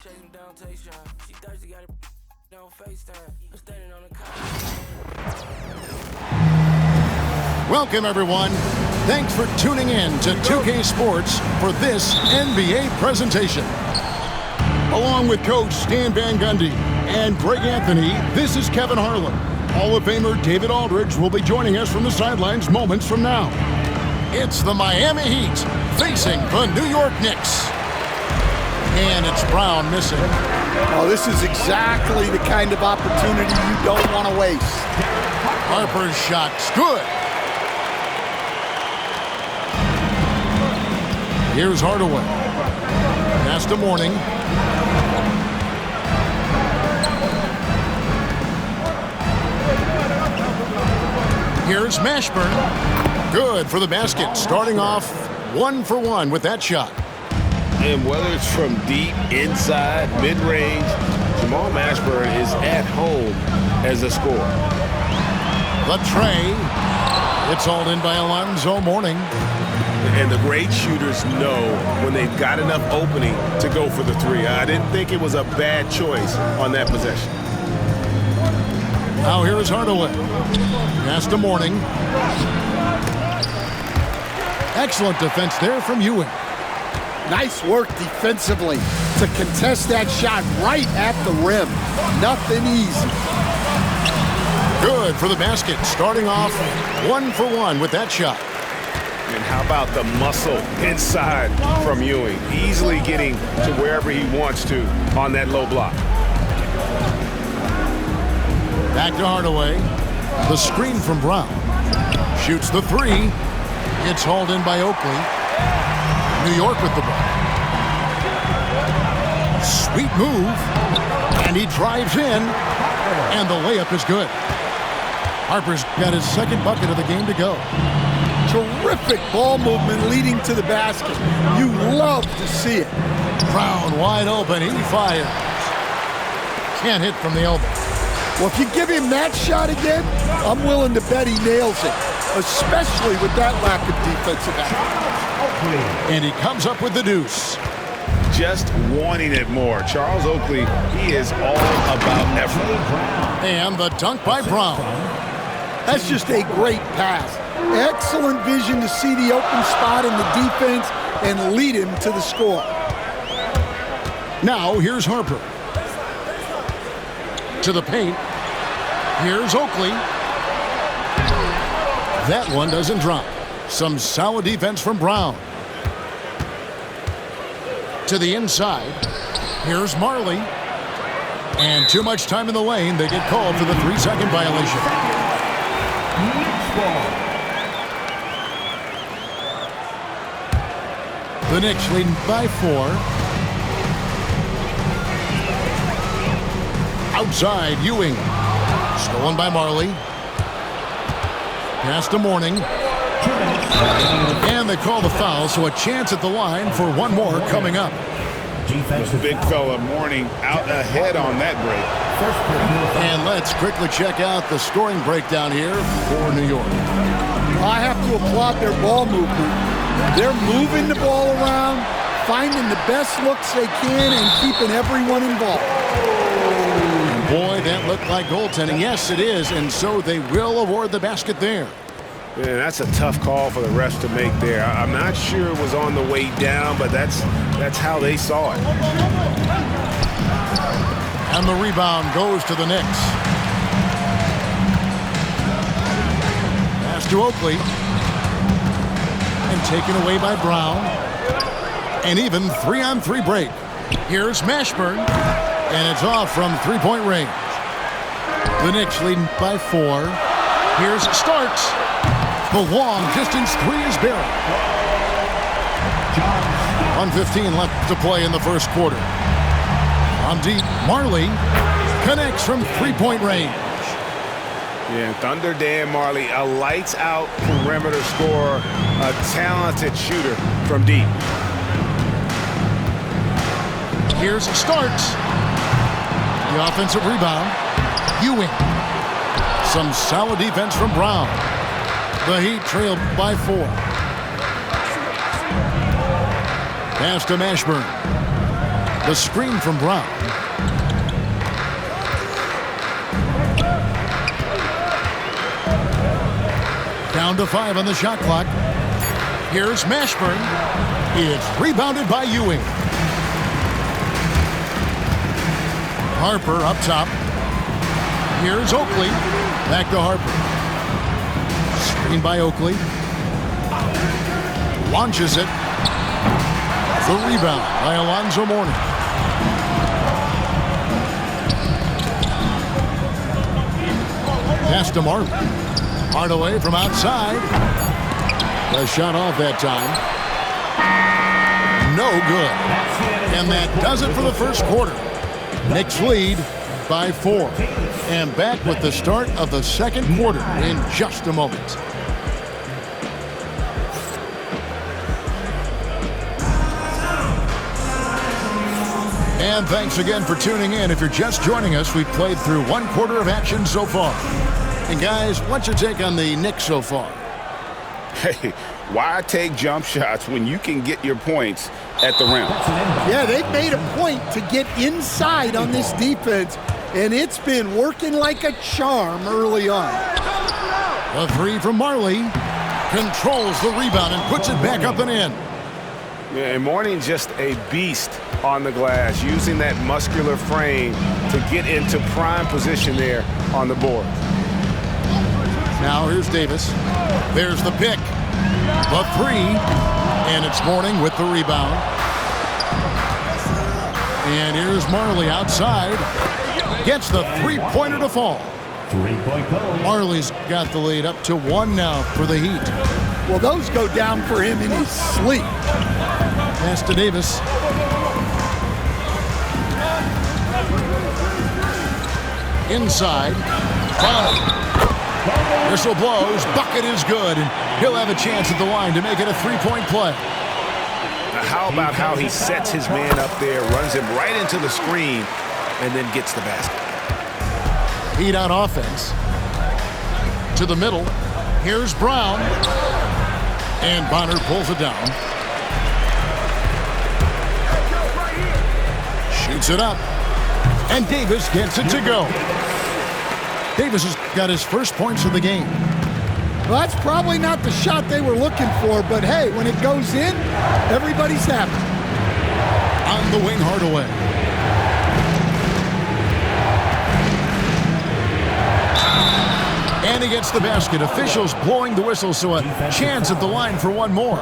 Chase him down, Tayshawn. She thirsty, got it on FaceTime. I'm standing on the couch. Welcome, everyone. Thanks for tuning in to 2K Sports for this NBA presentation. Along with Coach Stan Van Gundy and Greg Anthony, this is Kevin Harlan. Hall of Famer David Aldridge will be joining us from the sidelines moments from now. It's the Miami Heat facing the New York Knicks. And it's Brown missing. Oh, this is exactly the kind of opportunity you don't want to waste. Harper's shot's good. Here's Hardaway. Pass to Mourning. Here's Mashburn. Good for the basket. Starting off 1 for 1 with that shot. And whether it's from deep, inside, mid-range, Jamal Mashburn is at home as a scorer. The tray. It's hauled in by Alonzo Mourning. And the great shooters know when they've got enough opening to go for the three. I didn't think it was a bad choice on that possession. Now here is Hardaway. Pass to Mourning. Excellent defense there from Ewing. Nice work defensively to contest that shot right at the rim. Nothing easy. Good for the basket. Starting off 1 for 1 with that shot. And how about the muscle inside from Ewing? Easily getting to wherever he wants to on that low block. Back to Hardaway. The screen from Brown. Shoots the three. It's hauled in by Oakley. New York with the ball. Sweet move. And he drives in. And the layup is good. Harper's got his second bucket of the game to go. Terrific ball movement leading to the basket. You love to see it. Brown wide open. He fires. Can't hit from the elbow. Well, if you give him that shot again, I'm willing to bet he nails it, especially with that lack of defensive action. And he comes up with the deuce. Just wanting it more. Charles Oakley, he is all about effort. And the dunk by Brown. That's just a great pass. Excellent vision to see the open spot in the defense and lead him to the score. Now here's Harper. To the paint. Here's Oakley. That one doesn't drop. Some solid defense from Brown. To the inside. Here's Marley. And too much time in the lane. They get called for the 3-second violation. The Knicks leading by 4. Outside, Ewing. Stolen by Marley. Pass to Mourning. And they call the foul, so a chance at the line for one more coming up. The big fella Mourning out ahead on that break. And let's quickly check out the scoring breakdown here for New York. I have to applaud their ball movement. They're moving the ball around, finding the best looks they can, and keeping everyone involved. Boy, that looked like goaltending. Yes, it is, and so they will award the basket there. Man, that's a tough call for the refs to make there. I'm not sure it was on the way down, but that's how they saw it. And the rebound goes to the Knicks. Pass to Oakley. And taken away by Brown. And even 3-on-3 break. Here's Mashburn. And it's off from three-point range. The Knicks leading by 4. Here's Starks. The long distance three is buried. 1:15 left to play in the first quarter. On deep, Marley connects from three-point range. Yeah, Thunder Dan Marley, a lights-out perimeter scorer, a talented shooter from deep. Here's Starks. The offensive rebound. Ewing. Some solid defense from Brown. The Heat trailed by 4. Pass to Mashburn. The screen from Brown. Down to 5 on the shot clock. Here's Mashburn. It's rebounded by Ewing. Harper up top. Here's Oakley. Back to Harper. Screen by Oakley. Launches it. The rebound by Alonzo Mourning. Pass to Marley. Hardaway from outside. A shot off that time. No good. And that does it for the first quarter. Knicks lead by 4. And back with the start of the second quarter in just a moment. And thanks again for tuning in. If you're just joining us, we've played through one quarter of action so far. And guys, what's your take on the Knicks so far? Hey, why take jump shots when you can get your points at the rim? Yeah, they've made a point to get inside on this defense, and it's been working like a charm early on. The 3 from Marley. Controls the rebound and puts it back up and in. Yeah, and Mourning just a beast on the glass, using that muscular frame to get into prime position there on the board. Now here's Davis. There's the pick. The 3. And it's Mourning with the rebound. And here's Marley outside. Gets the three-pointer to fall. Three-point goal. Marley's got the lead up to 1 now for the Heat. Well, those go down for him in his sleep. Pass to Davis. Inside. Whistle blows. Bucket is good. And he'll have a chance at the line to make it a three-point play. Now, how about how he sets his man up there, runs him right into the screen, and then gets the basket. Heat on offense. To the middle. Here's Brown. And Bonner pulls it down. Shoots it up. And Davis gets it to go. Davis has got his first points of the game. Well, that's probably not the shot they were looking for, but hey, when it goes in, everybody's happy. On the wing, Hardaway. And he gets the basket. Officials blowing the whistle, so a chance at the line for one more.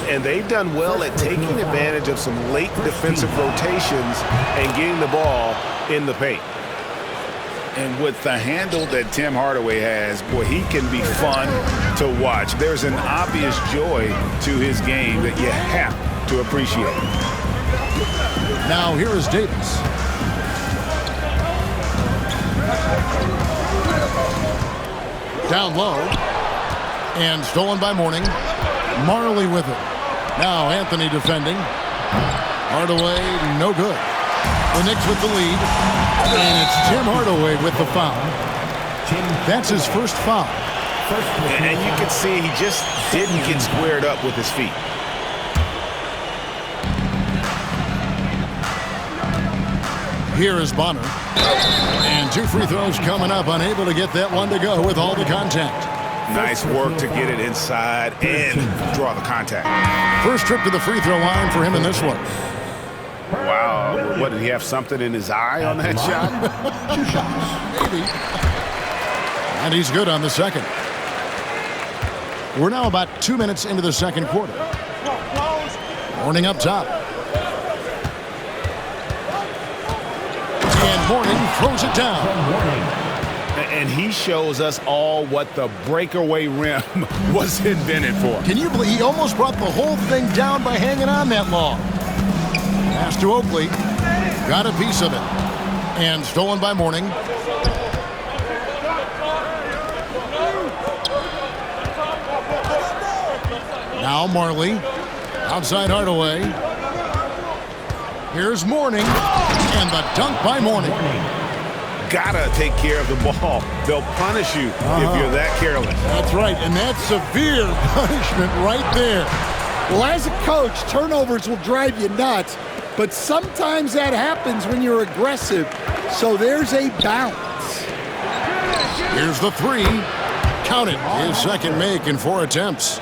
And they've done well at taking advantage of some late defensive rotations and getting the ball in the paint. And with the handle that Tim Hardaway has, boy, he can be fun to watch. There's an obvious joy to his game that you have to appreciate. Now here is Davis. Down low. And stolen by Mourning. Marley with it. Now Anthony defending. Hardaway, no good. The Knicks with the lead. And it's Tim Hardaway with the foul. That's his first foul. And you can see he just didn't get squared up with his feet. Here is Bonner. And 2 free throws coming up. Unable to get that one to go with all the contact. Nice work to get it inside and draw the contact. First trip to the free throw line for him in this one. Wow. What, did he have something in his eye on that shot? 2 shots. Maybe. And he's good on the second. We're now about 2 minutes into the second quarter. Mourning up top. And Mourning throws it down. And he shows us all what the breakaway rim was invented for. Can you believe he almost brought the whole thing down by hanging on that long? Pass to Oakley. Got a piece of it. And stolen by Mourning. Now Marley. Outside Hardaway. Here's Mourning. And the dunk by Mourning. Gotta take care of the ball. They'll punish you if you're that careless. That's right, and that's severe punishment right there. Well, as a coach, turnovers will drive you nuts, but sometimes that happens when you're aggressive. So there's a bounce. Here's the three. Count it. His second make in 4 attempts.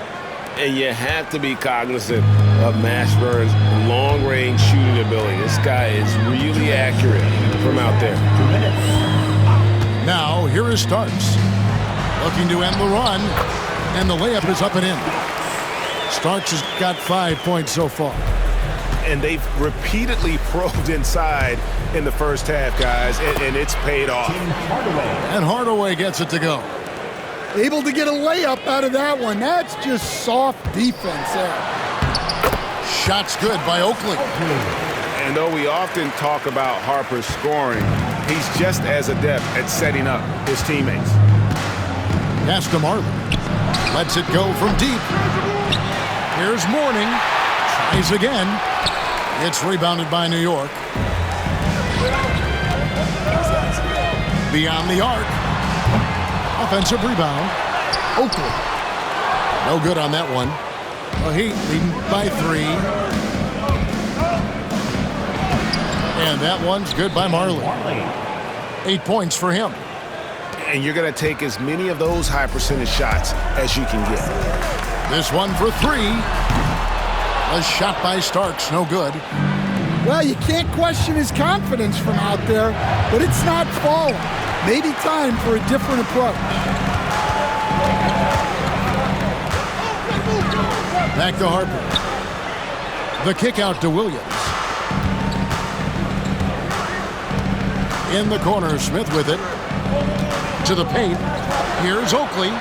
And you have to be cognizant of Mashburn's long-range shooting ability. This guy is really accurate from out there. Now, here is Starks. Looking to end the run, and the layup is up and in. Starks has got 5 points so far. And they've repeatedly probed inside in the first half, guys, and it's paid off. And Hardaway gets it to go. Able to get a layup out of that one. That's just soft defense there. Shot's good by Oakley. And though we often talk about Harper's scoring, he's just as adept at setting up his teammates. Pass to Marley. Lets it go from deep. Here's Mourning. Tries again. It's rebounded by New York. Beyond the arc. Offensive rebound. Oakley. No good on that one. The Heat leading by 3. And that one's good by Marley. 8 points for him. And you're going to take as many of those high percentage shots as you can get. This one for 3. A shot by Starks, no good. Well, you can't question his confidence from out there, but it's not falling. Maybe time for a different approach. Back to Harper. The kick out to Williams. In the corner, Smith with it. To the paint. Here's Oakley.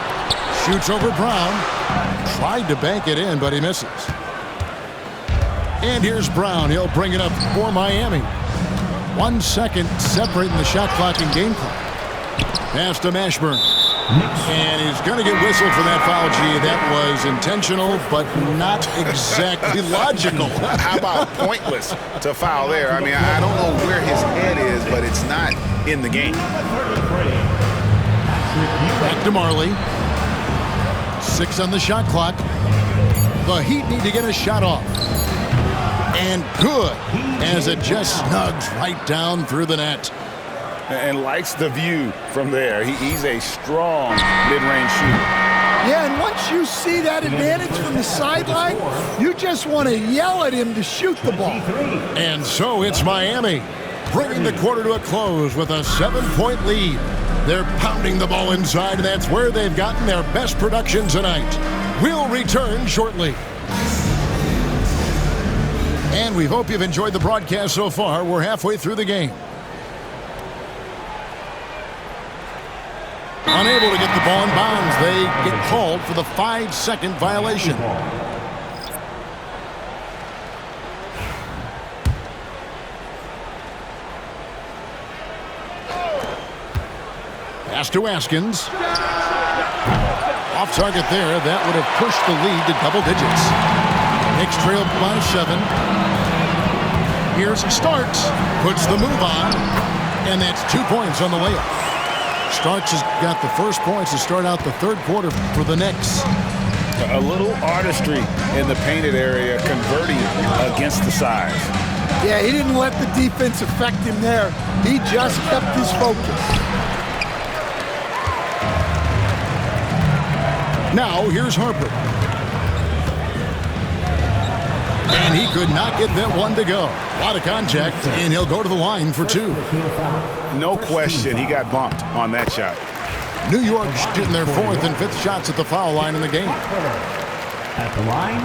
Shoots over Brown. Tried to bank it in, but he misses. And here's Brown. He'll bring it up for Miami. 1 second separating the shot clock and game clock. Pass to Mashburn. And he's going to get whistled for that foul. Gee, that was intentional, but not exactly logical. How about pointless to foul there? I mean, I don't know where his head is, but it's not in the game. Back to Marley. 6 on the shot clock. The Heat need to get a shot off. And good, as it just snugs right down through the net. And likes the view from there. He's a strong mid-range shooter. Yeah, and once you see that advantage from the sideline, you just want to yell at him to shoot the ball. And so it's Miami, bringing the quarter to a close with a 7-point lead. They're pounding the ball inside, and that's where they've gotten their best production tonight. We'll return shortly. And we hope you've enjoyed the broadcast so far. We're halfway through the game. Unable to get the ball in bounds, they get called for the 5-second violation. Pass to Askins. Off target there. That would have pushed the lead to double digits. Knicks trailed by 7. Here's Starks. Puts the move on. And that's 2 points on the layup. Starks has got the first points to start out the third quarter for the Knicks. A little artistry in the painted area, converting against the size. Yeah, he didn't let the defense affect him there. He just kept his focus. Now, here's Harper. And he could not get that one to go. A lot of contact, and he'll go to the line for 2. No question, he got bumped on that shot. New York shooting their 4th and 5th shots at the foul line in the game. At the line,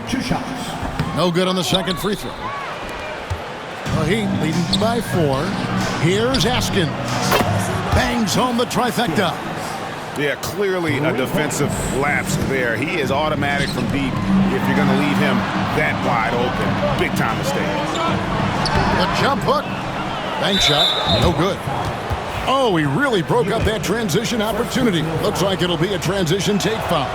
2 shots. No good on the second free throw. The Heat leading by 4. Here's Askins. Bangs home the trifecta. Yeah, clearly a defensive lapse there. He is automatic from deep if you're going to leave him that wide open. Big time mistake. The jump hook. Bank shot. No good. Oh, he really broke up that transition opportunity. Looks like it'll be a transition take foul.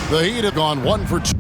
The Heat have gone 1 for 2.